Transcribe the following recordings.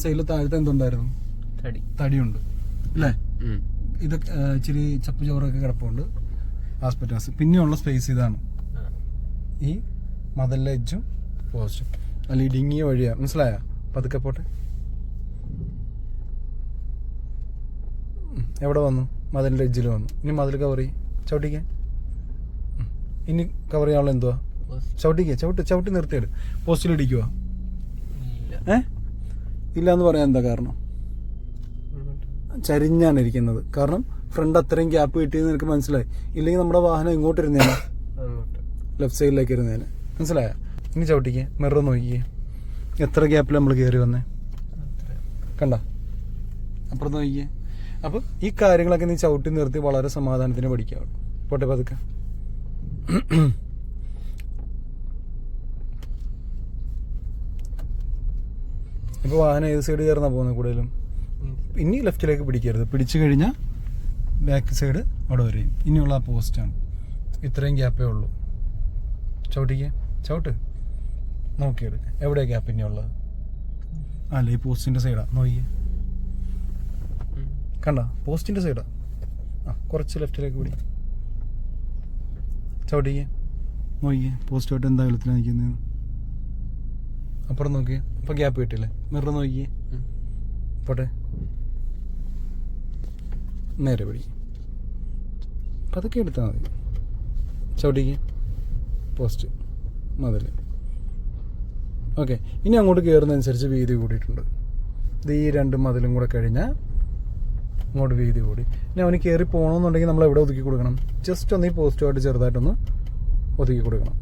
സൈഡിൽ താഴത്തെ എന്തുണ്ടായിരുന്നു? തടിയുണ്ട് അല്ലേ? ഇത് ഇച്ചിരി ചപ്പ് ചോറൊക്കെ കിടപ്പുണ്ട് ആസ്പെറ്റാസ്. പിന്നെയുള്ള സ്പേസ് ഇതാണ്, ഈ മതിലിലെ എഡ്ജും പോസ്റ്റും. അല്ല ഇടുങ്ങിയ വഴിയാ, മനസ്സിലായോ? പതുക്കെ പോട്ടെ. എവിടെ വന്നു? മതിലിൻ്റെ എഡ്ജിൽ വന്നു. ഇനി മതിൽ കവർ ചെയ്യും, ചവിട്ടിക്കാൻ. ഇനി കവർ ചെയ്യാനുള്ള എന്തുവാ? ചവിട്ടിക്കുക, ചവിട്ടി നിർത്തിയിട്. പോസ്റ്റിൽ ഇടിക്കുക? ഇല്ല എന്ന് പറയാൻ എന്താ കാരണം? ചരിഞ്ഞാണ് ഇരിക്കുന്നത്. കാരണം ഫ്രണ്ട് അത്രയും ഗ്യാപ്പ് കിട്ടിയെന്ന് എനിക്ക് മനസ്സിലായി. ഇല്ലെങ്കിൽ നമ്മുടെ വാഹനം ഇങ്ങോട്ട് ഇരുന്നേനെ, ലെഫ്റ്റ് സൈഡിലേക്ക് ഇരുന്നേനെ. മനസ്സിലായ? ഇനി ചവിട്ടിക്കുക, മിറർ നോക്കിയേ, എത്ര ഗ്യാപ്പിൽ നമ്മൾ കയറി വന്നേ. കണ്ട? അപ്പുറത്ത് നോക്കിയേ. അപ്പം ഈ കാര്യങ്ങളൊക്കെ നീ ചവിട്ടി നിർത്തി വളരെ സമാധാനത്തിന് പഠിക്കാവുള്ളൂ. പോട്ടെ പതുക്കെ. ഇപ്പോൾ വാഹനം ഏത് സൈഡ് കയറുന്നാ പോകുന്നത് കൂടുതലും? ഇനി ലെഫ്റ്റിലേക്ക് പിടിക്കരുത്. പിടിച്ചു കഴിഞ്ഞാൽ ബാക്ക് സൈഡ് അവിടെ വരെയും. ഇനിയുള്ള ആ പോസ്റ്റാണ്. ഇത്രയും ഗ്യാപ്പേ ഉള്ളൂ. ചവിട്ടിക്കേ, ചവിട്ട്, നോക്കിയെടുക്കുക എവിടെയാണ് ഗ്യാപ്പ് ഇനിയുള്ളത്. അല്ല ഈ പോസ്റ്റിൻ്റെ സൈഡാണ്, നോക്കിയേ. കണ്ട? പോസ്റ്റിൻ്റെ സൈഡാണ്. കുറച്ച് ലെഫ്റ്റിലേക്ക് പിടി, ചവിട്ടിക്കേ, നോക്കിയേ. പോസ്റ്റുമായിട്ട് എന്താ വെള്ളത്തിലാണ് നിൽക്കുന്നത്. അപ്പുറം നോക്കിയേ, അപ്പോൾ ഗ്യാപ്പ് കിട്ടില്ലേ. മിറർ നോക്കിയേ. പോട്ടെ, നേരെ പിടി, പതുക്കെ എടുത്താൽ മതി. ചവിട്ടിക്ക്, പോസ്റ്റ്, മതിൽ. ഓക്കെ. ഇനി അങ്ങോട്ട് കയറുന്നതനുസരിച്ച് വീതി കൂടിയിട്ടുണ്ട്. ഇത് ഈ രണ്ട് മതിലും കൂടെ കഴിഞ്ഞാൽ അങ്ങോട്ട് വീതി കൂടി. ഇനി അവന് കയറി പോകണമെന്നുണ്ടെങ്കിൽ നമ്മൾ എവിടെ ഒതുക്കി കൊടുക്കണം? ജസ്റ്റ് ഒന്ന് ഈ പോസ്റ്റുമായിട്ട് ചെറുതായിട്ടൊന്ന് ഒതുക്കി കൊടുക്കണം.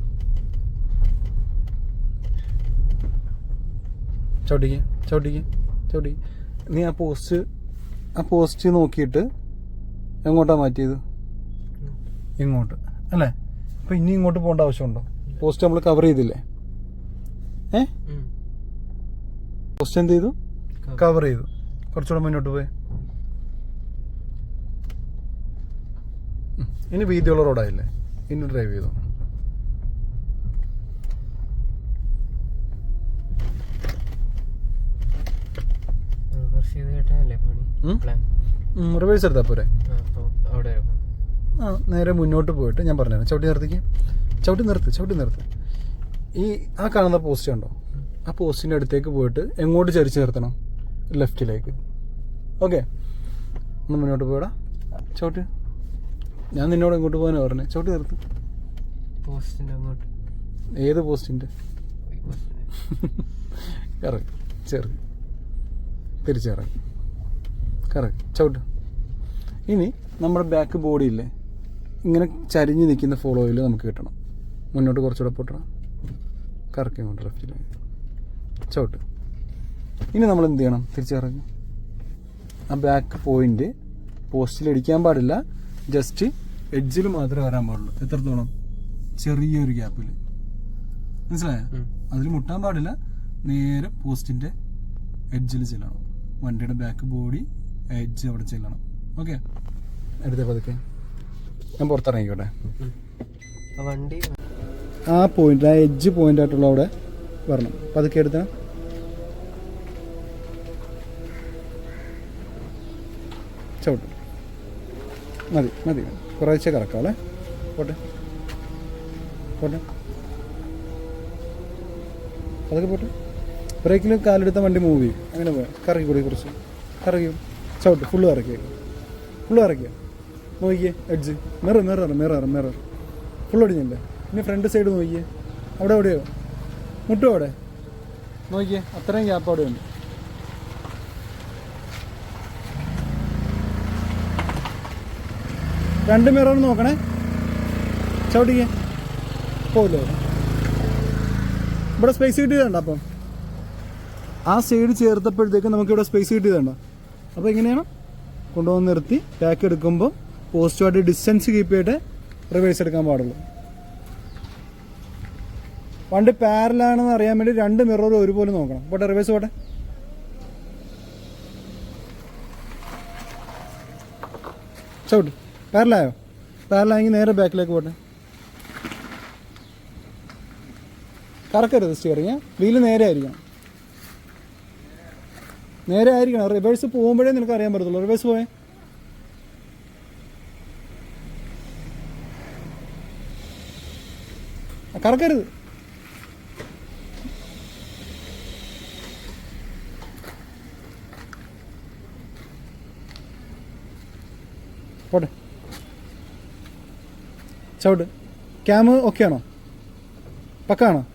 ചവിട്ടിക്ക്. നീ ആ പോസ്റ്റ് നോക്കിയിട്ട് എങ്ങോട്ടാണ് മാറ്റിയത്? ഇങ്ങോട്ട് അല്ലേ? അപ്പം ഇനി ഇങ്ങോട്ട് പോകേണ്ട ആവശ്യമുണ്ടോ? പോസ്റ്റ് നമ്മൾ കവർ ചെയ്തില്ലേ? പോസ്റ്റ് എന്ത് ചെയ്തു? കവർ ചെയ്തു. കുറച്ചുകൂടെ മുന്നോട്ട് പോയി. ഇനി വീതിയുള്ള റോഡായില്ലേ, ഇനി ഡ്രൈവ് ചെയ്തു. റിവേഴ്സ് എടുത്താൽ പോരെ? നേരെ മുന്നോട്ട് പോയിട്ട് ഞാൻ പറഞ്ഞുതരാം. ചവിട്ടി നിർത്ത്. ഈ ആ കാണുന്ന പോസ്റ്റ് ഉണ്ടോ? ആ പോസ്റ്റിൻ്റെ അടുത്തേക്ക് പോയിട്ട് എങ്ങോട്ട് ചരിച്ച് നിർത്തണം? ലെഫ്റ്റിലേക്ക്. ഓക്കെ, ഒന്ന് മുന്നോട്ട് പോയിടാ. ചവിട്ട്. ഞാൻ നിന്നോട് എങ്ങോട്ട് പോകാനാണ് പറഞ്ഞത്? ചവിട്ടി നിർത്ത്. ഏത് പോസ്റ്റിൻ്റെ? കറക്റ്റ്. ചെറുത് തിരിച്ചിറങ്ങി. കറക്റ്റ്. ചവിട്ട്. ഇനി നമ്മുടെ ബാക്ക് ബോഡി ഇല്ലേ, ഇങ്ങനെ ചരിഞ്ഞ് നിൽക്കുന്ന ഫോളോയിൽ നമുക്ക് കിട്ടണം. മുന്നോട്ട് കുറച്ചുകൂടെ പൊട്ടണം. കറക്കി കൊണ്ട് ലെഫ്റ്റിലേക്ക് ചവിട്ട്. ഇനി നമ്മൾ എന്ത് ചെയ്യണം? തിരിച്ചിറങ്ങി. ആ ബാക്ക് പോയിന്റ് പോസ്റ്റിൽ ഇടിക്കാൻ പാടില്ല, ജസ്റ്റ് എഡ്ജിൽ മാത്രമേ വരാൻ പാടുള്ളൂ. എത്രത്തോളം? ചെറിയൊരു ഗ്യാപ്പിൽ. മനസ്സിലായോ? അതിൽ മുട്ടാൻ പാടില്ല. നേരെ പോസ്റ്റിന്റെ എഡ്ജിൽ ചെല്ലണം. വണ്ടിയുടെ ബാക്ക് ബോഡി എഡ്ജ് അവിടെ ചെല്ലണം. ഓക്കെ, എടുത്തേ പതുക്കെ. ഞാൻ പുറത്തിറങ്ങിക്കോട്ടെ. വണ്ടി ആ പോയിന്റ്, ആ എഡ്ജ് പോയിന്റ് ആയിട്ടുള്ള അവിടെ വരണം. പതുക്കെ എടുത്ത. ചവിട്ട്. മതി. കുറേശ്ശെ കറക്കാവല്ലേ. പോട്ടെ. അതൊക്കെ പോട്ടെ. ബ്രേക്കിൽ കാലെടുത്ത വണ്ടി മൂവ് ചെയ്യും. അങ്ങനെ പോയാൽ കറക്കി കൂടി, കുറച്ച് കറക്കി. ചവിട്ട്. ഫുള്ള് ഇറക്കിയ. നോക്കിയേ എഡ്ജ്. Mirror full ഒടിഞ്ഞല്ലേ. ഇനി ഫ്രണ്ട് സൈഡ് നോക്കിയേ. അവിടെ എവിടെയോ മുട്ടും അവിടെ നോക്കിയേ. അത്രയും ഗ്യാപ്പ് അവിടെ ഉണ്ട്. രണ്ട് മിറർ നോക്കണേ. ചവിട്ടിക്കേ. പോവില്ലേ? ഇവിടെ സ്പേസ് കിട്ടിയതുണ്ടോ? അപ്പം ആ സൈഡ് ചേർത്തപ്പോഴത്തേക്ക് നമുക്കിവിടെ സ്പേസ് കിട്ടിയതുണ്ടോ? അപ്പോൾ എങ്ങനെയാണ് കൊണ്ടുവന്ന് നിർത്തി ബാക്ക് എടുക്കുമ്പോൾ പോസ്റ്റുമായിട്ട് ഡിസ്റ്റൻസ് കീപ്പ് ചെയ്തിട്ട് റിവേഴ്സ് എടുക്കാൻ പാടുള്ളൂ. വണ്ടി പാരലാണെന്ന് അറിയാൻ വേണ്ടി രണ്ട് മിററും ഒരുപോലെ നോക്കണം. പോട്ടെ, റിവേഴ്സ് പോട്ടെ. ചവിട്ട്. പാരലായെങ്കിൽ നേരെ ബാക്കിലേക്ക് പോട്ടെ. കറക്കരുത് സ്റ്റിയറിങ്. വീല് നേരെ ആയിരിക്കണം. നേരെ ആയിരിക്കണം. റിവേഴ്സ് പോകുമ്പോഴേ നിനക്ക് അറിയാൻ പറ്റത്തുള്ളൂ. റിവേഴ്സ് പോയേ. കറക്കരുത്. പോട്ടെ. ചവിട്ട്. ക്യാമ് ഓക്കെ ആണോ? പക്കാണോ?